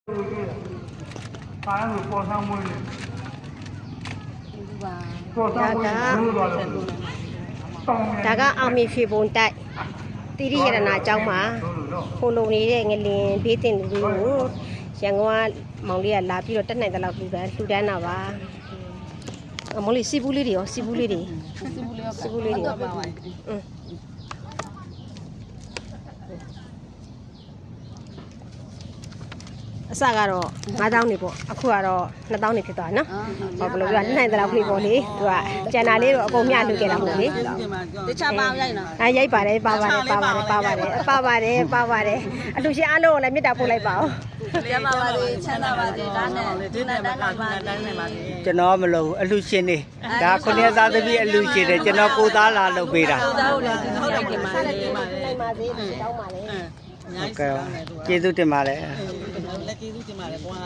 大家阿弥陀佛带，弟弟也拿招嘛，后路呢的个连别的路，像我忙里拉比了，等来的老路单那吧，忙里西部里的哦，西部里的，西部里的，嗯。啥个咯？俺当你不，aku ada，那当你去多呢？我不รู้ว่านั่นแต่เราคุยบ่เลยตัวจานาလေးတော့အကုန်မြလူခဲ့တာဟုတ်လေတခြားပါရိုက်နော်ရိုက်ပါတယ်ပါပါတယ်အလူရှင်အားလုံးကိုလည်းမေတ္တာပို့လိုက်ပါဦးရပါပါစေချမ်းသာပါစေဒါနဲ့ဒီနေ့တိုင်းပါကျွန်တော်မလို့အလူရှင်နေဒါခုနှစ်စားသမီးအလူရှင်တယ်ကျွန်တော်ကိုသားလာလုပ်ပေးတာကိုသားကိုလည်းဒီနေ့ရိုက်တင်ပါလေနိုင်ပါစေတောင်းပါလေဟုတ်ကဲ့ကျေးဇူးတင်ပါတယ်လက်ကျေးဇူးတင်ပါတယ်ကွာ